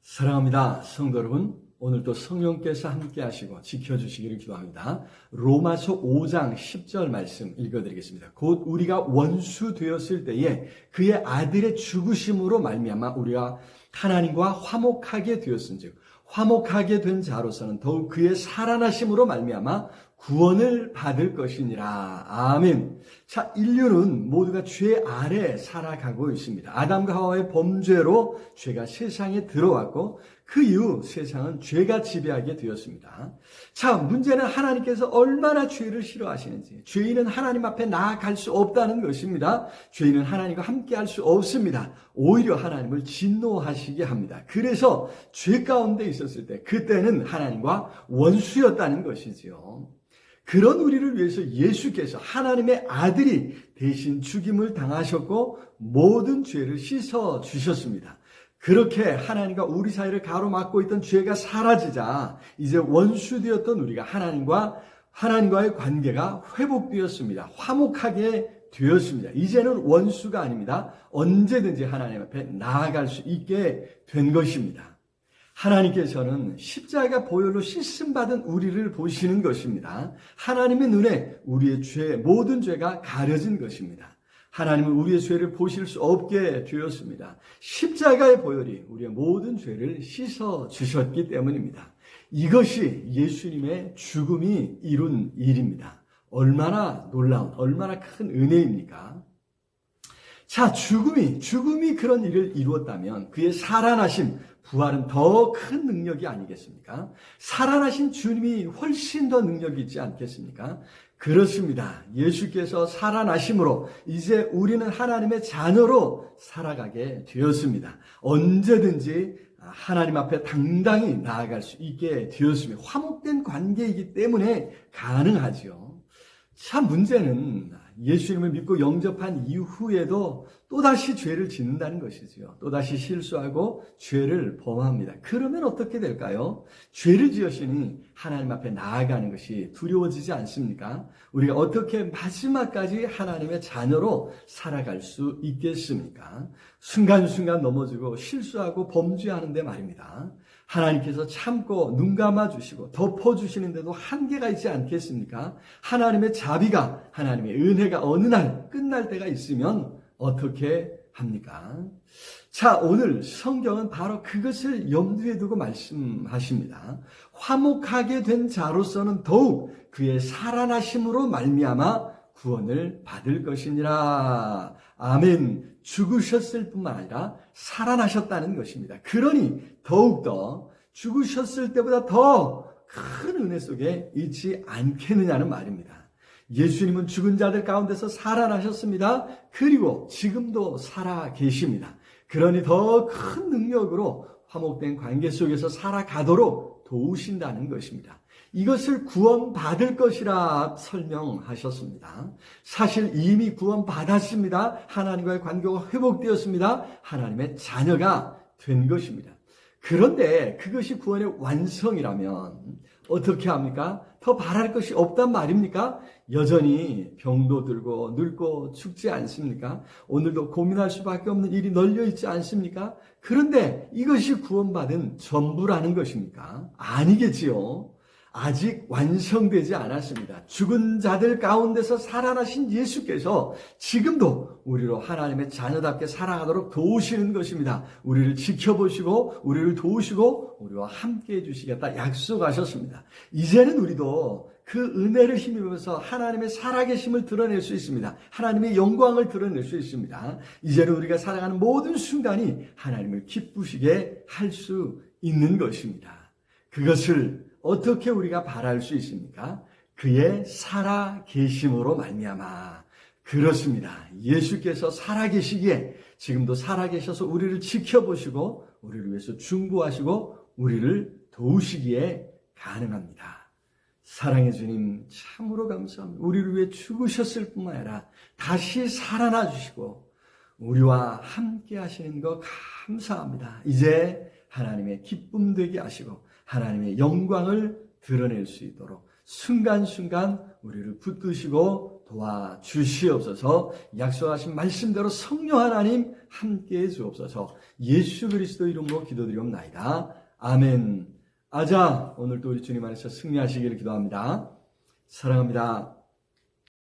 사랑합니다. 성도 여러분, 오늘도 성령께서 함께 하시고 지켜주시기를 기도합니다. 로마서 5장 10절 말씀 읽어드리겠습니다. 곧 우리가 원수 되었을 때에 그의 아들의 죽으심으로 말미암아 우리가 하나님과 화목하게 되었은즉 화목하게 된 자로서는 더욱 그의 살아나심으로 말미암아 구원을 받을 것이니라. 아멘. 자, 인류는 모두가 죄 아래 살아가고 있습니다. 아담과 하와의 범죄로 죄가 세상에 들어왔고 그 이후 세상은 죄가 지배하게 되었습니다. 자, 문제는 하나님께서 얼마나 죄를 싫어하시는지. 죄인은 하나님 앞에 나아갈 수 없다는 것입니다. 죄인은 하나님과 함께 할 수 없습니다. 오히려 하나님을 진노하시게 합니다. 그래서 죄 가운데 있었을 때 그때는 하나님과 원수였다는 것이지요. 그런 우리를 위해서 예수께서 하나님의 아들이 대신 죽임을 당하셨고 모든 죄를 씻어 주셨습니다. 그렇게 하나님과 우리 사이를 가로막고 있던 죄가 사라지자 이제 원수되었던 우리가 하나님과의 관계가 회복되었습니다. 화목하게 되었습니다. 이제는 원수가 아닙니다. 언제든지 하나님 앞에 나아갈 수 있게 된 것입니다. 하나님께서는 십자가 보혈로 씻음받은 우리를 보시는 것입니다. 하나님의 눈에 우리의 죄, 모든 죄가 가려진 것입니다. 하나님은 우리의 죄를 보실 수 없게 되었습니다. 십자가의 보혈이 우리의 모든 죄를 씻어 주셨기 때문입니다. 이것이 예수님의 죽음이 이룬 일입니다. 얼마나 놀라운, 얼마나 큰 은혜입니까? 자, 죽음이 그런 일을 이루었다면 그의 살아나심, 부활은 더 큰 능력이 아니겠습니까? 살아나신 주님이 훨씬 더 능력이 있지 않겠습니까? 그렇습니다. 예수께서 살아나심으로 이제 우리는 하나님의 자녀로 살아가게 되었습니다. 언제든지 하나님 앞에 당당히 나아갈 수 있게 되었습니다. 화목된 관계이기 때문에 가능하죠. 참 문제는 예수님을 믿고 영접한 이후에도 또다시 죄를 짓는다는 것이지요. 또다시 실수하고 죄를 범합니다. 그러면 어떻게 될까요? 죄를 지으시니 하나님 앞에 나아가는 것이 두려워지지 않습니까? 우리가 어떻게 마지막까지 하나님의 자녀로 살아갈 수 있겠습니까? 순간순간 넘어지고 실수하고 범죄하는데 말입니다. 하나님께서 참고 눈 감아주시고 덮어주시는데도 한계가 있지 않겠습니까? 하나님의 자비가, 하나님의 은혜가 어느 날 끝날 때가 있으면 어떻게 합니까? 자, 오늘 성경은 바로 그것을 염두에 두고 말씀하십니다. 화목하게 된 자로서는 더욱 그의 살아나심으로 말미암아 구원을 받을 것이니라. 아멘. 죽으셨을 뿐만 아니라 살아나셨다는 것입니다. 그러니 더욱더 죽으셨을 때보다 더 큰 은혜 속에 있지 않겠느냐는 말입니다. 예수님은 죽은 자들 가운데서 살아나셨습니다. 그리고 지금도 살아 계십니다. 그러니 더 큰 능력으로 화목된 관계 속에서 살아가도록 도우신다는 것입니다. 이것을 구원받을 것이라 설명하셨습니다. 사실 이미 구원받았습니다. 하나님과의 관계가 회복되었습니다. 하나님의 자녀가 된 것입니다. 그런데 그것이 구원의 완성이라면 어떻게 합니까? 더 바랄 것이 없단 말입니까? 여전히 병도 들고 늙고 죽지 않습니까? 오늘도 고민할 수밖에 없는 일이 널려 있지 않습니까? 그런데 이것이 구원받은 전부라는 것입니까? 아니겠지요. 아직 완성되지 않았습니다. 죽은 자들 가운데서 살아나신 예수께서 지금도 우리로 하나님의 자녀답게 살아가도록 도우시는 것입니다. 우리를 지켜보시고 우리를 도우시고 우리와 함께 해주시겠다 약속하셨습니다. 이제는 우리도 그 은혜를 힘입어서 하나님의 살아계심을 드러낼 수 있습니다. 하나님의 영광을 드러낼 수 있습니다. 이제는 우리가 살아가는 모든 순간이 하나님을 기쁘시게 할 수 있는 것입니다. 그것을 어떻게 우리가 바랄 수 있습니까? 그의 살아계심으로 말미암아. 그렇습니다. 예수께서 살아계시기에 지금도 살아계셔서 우리를 지켜보시고 우리를 위해서 중보하시고 우리를 도우시기에 가능합니다. 사랑의 주님 참으로 감사합니다. 우리를 위해 죽으셨을 뿐만 아니라 다시 살아나 주시고 우리와 함께 하시는 거 감사합니다. 이제 하나님의 기쁨 되게 하시고 하나님의 영광을 드러낼 수 있도록 순간순간 우리를 붙드시고 도와주시옵소서. 약속하신 말씀대로 성령 하나님 함께해 주옵소서. 예수 그리스도 이름으로 기도드리옵나이다. 아멘. 아자, 오늘도 우리 주님 안에서 승리하시기를 기도합니다. 사랑합니다.